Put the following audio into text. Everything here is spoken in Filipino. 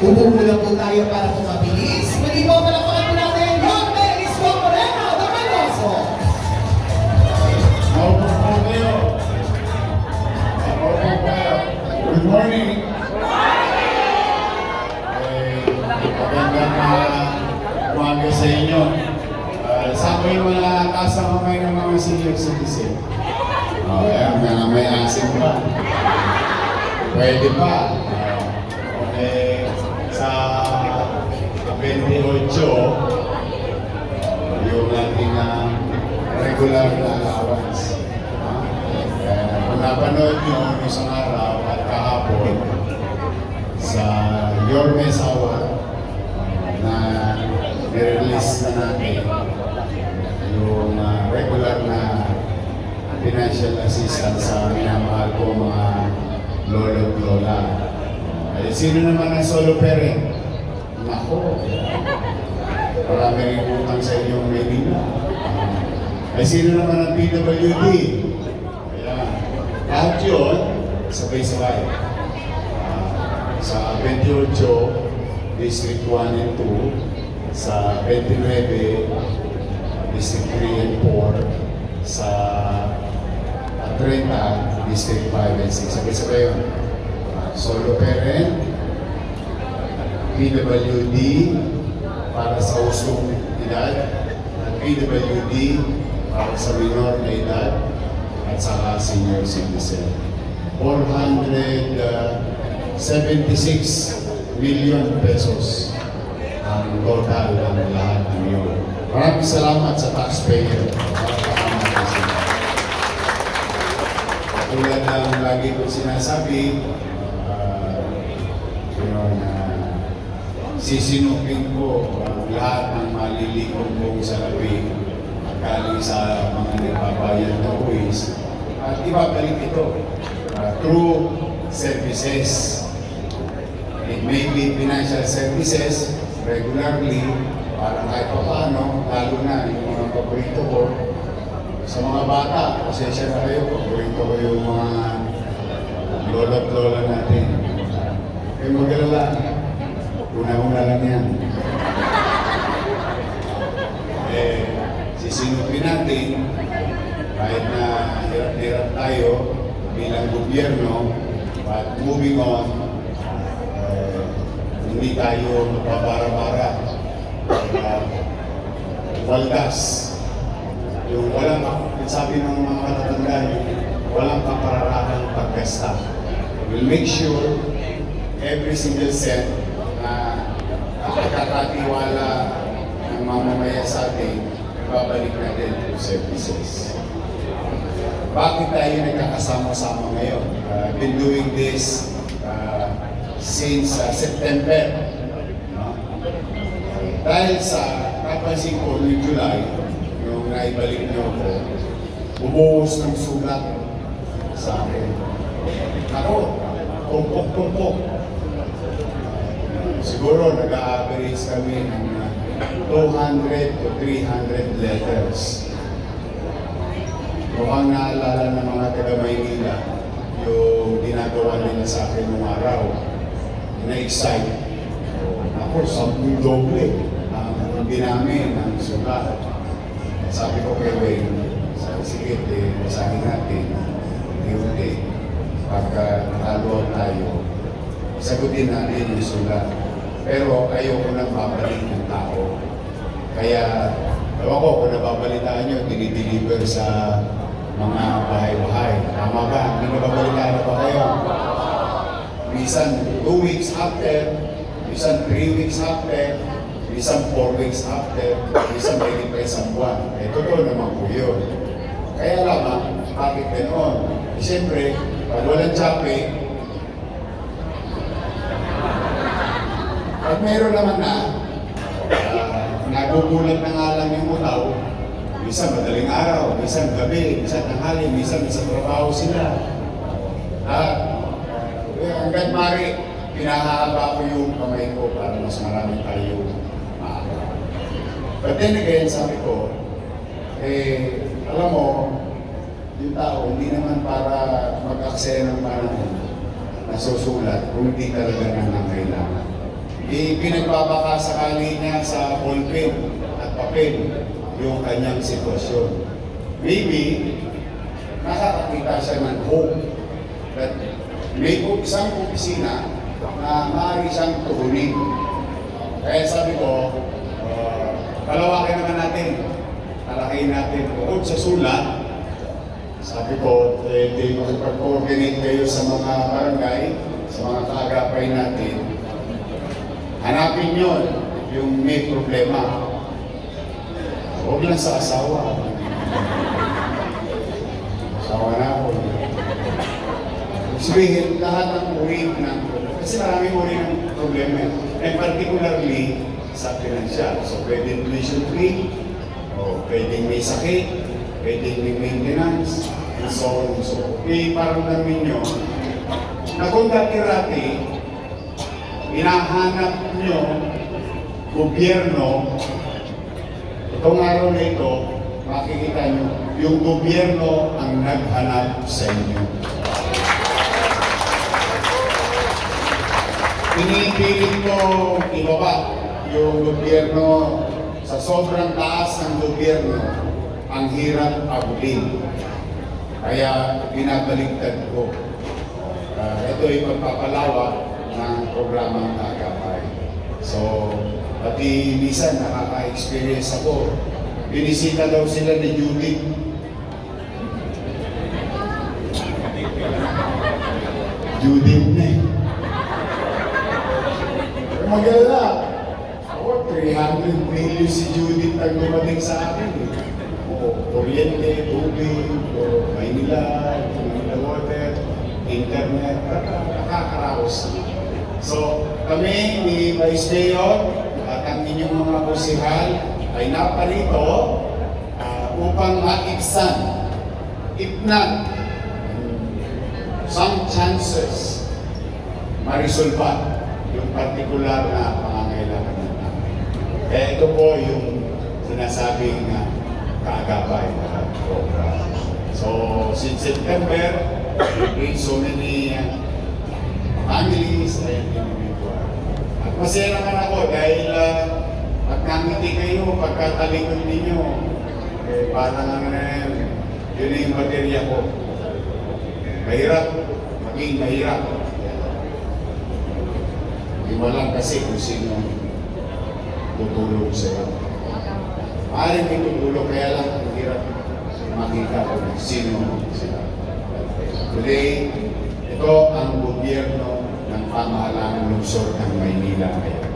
Umumula po tayo para po mabilis. Muli po palakpakan po natin yung Melisco Moreno de Maloso. Good morning. Magandang umaga sa inyo. Saan ko yung mga kasang kamay ng mga senior citizen? Ayan, may asin pa. Pwede pa. Okay, sa 28, yung ating regular na allowance. Kung napanood nyo isang araw at kahapon sa Yorme Sawa na nirelease na natin yung regular na financial assistance sa minamahal ko mga lolo at lola. Ay, sino naman ang solo parent? Nako, marami rin utang sa inyong Maynila. Ay, sino naman ang PWD? Ayan. Lahat yun, sabay-sabay. Sa 28, District 1 and 2, sa 29, District 3 and 4, sa 30, District 5 and 6. Sabay-sabay yun. Solo parent, PWD para sa usong edad, at PWD para sa minor na edad, at saka senior citizen. 476 million pesos ang total ng lahat ng yun. Maraming salamat sa taxpayer. Tulad ng lagi ko sinasabi, sisinupin ko lahat ng malilikong kong salapi galing sa mga nagbabayad na buwis at ibabalik ito through services. It may be financial services regularly para kahit pa paano, lalo na yung mga paborito ko sa mga bata, pasensya na kayo, paborito ko yung mga lola at lola natin. Kaya mag-alala, una-una lang yan. Sisinupin natin, kahit na hirap-hirap tayo bilang gobyerno, but moving on, hindi tayo mapabara-bara. Waldas. Yung walang, sabi ng mga matatanda, walang kapararahang paggasta. We'll make sure every single cent na pagkakatiwala ng mamamaya sa atin, babalik natin through services. Bakit tayo nagkakasama-sama ngayon? I've been doing this since September. Dahil sa napansin ko noong July, yung naibalik niyo ko, bumuhos ng sulat sa akin. Ako, tumpok-tumpok. Siguro nag-a-average kami ng 200 to 300 letters. Mukhang naalala ng mga taga-Maynila yung ginagawa nila sa akin nung araw. Na-excite. Ako, 10 doble ang dinami ng sulat. Sabi ko kay Wayne, sige, basahin natin. Hindi. Pagka nakaluan tayo, sagutin natin yung sulat. Pero ayoko nang babalik ng tao. Kaya, ewan ko, kung nababalitaan nyo, dinideliver sa mga bahay-bahay. Tama ba? Hindi nababalitaan na ba kayo? Minsan 2 weeks after, minsan 3 weeks after, minsan 4 weeks after, minsan may pa isang buwan. Totoo naman po yun. Kaya lamang, bakit ganoon? Siyempre, pag walang tsape, pag meron naman na, nagugulat na nga lang yung utaw, minsan madaling araw, minsan gabi, minsan tanghali, minsan sa trabaho sila. Hanggang mari, pinahahaba ko yung kamay ko para mas marami tayo maaga. But then again, sabi ko, alam mo, yung tao, hindi naman para mag-aksaya ng panahon na susulat kung hindi talaga nangangailangan. Ipinagbabaka sakali niya sa ballpen at papel yung kanyang sitwasyon. Maybe, nakakakita siya ng hope that may isang opisina na maaari siyang turunin. Kaya sabi ko, palawakin naman natin, talakihin natin. Bukod sa sulat, sabi ko, makipag-coordinate kayo sa mga barangay, sa mga kaagapay natin. Hanapin yun, yung may problema. Huwag lang sa asawa. Asawa na ako. Sabihin, lahat ng uri ng problema. Kasi maraming uri ng problema. And particularly, sa financial. So, pwedeng tuition fee, o pwedeng may sakit, pwedeng may maintenance, and so on and so on. Parang namin nyo, na kung dati-rati, hinahanap nyo, gobyerno, itong araw na ito, makikita nyo, yung gobyerno ang naghanap sa inyo. Pinipilit ko ibaba yung gobyerno sa sobrang taas ng gobyerno, ang hirap abutin. Kaya binabaliktad ko. Ito ay pagpapalawak ng programang Kaagapay. So, pati minsan nakaka-experience ako. Binisita daw sila ni Judith. Judith na eh. Magalala. Ako, 300 million si Judith ang dumating sa akin. Kuryente, tubig, Maynila, Manila Water, internet, nakakaraos. So, kami ni Vice Mayor at ang inyong mga kusihal ay naparito upang maibsan, if not, some chances, marisolba yung partikular na pangangailangan natin. Kaya ito po yung sinasabing Kaagapay program. So, since September, so many families and individual. At masaya naman ako dahil pag nangiti kayo, pagkatalikod ninyo, parang yun yung baterya ko. Mahirap, maging mahirap. Iwalang kasi kung sino tutulog sa'yo. Maaaring may tutulog, kaya lang ang hirap makita kung sino sila. Today, ito ang gobyerno ng pamahalaan ng lungsod ng Maynila ngayon.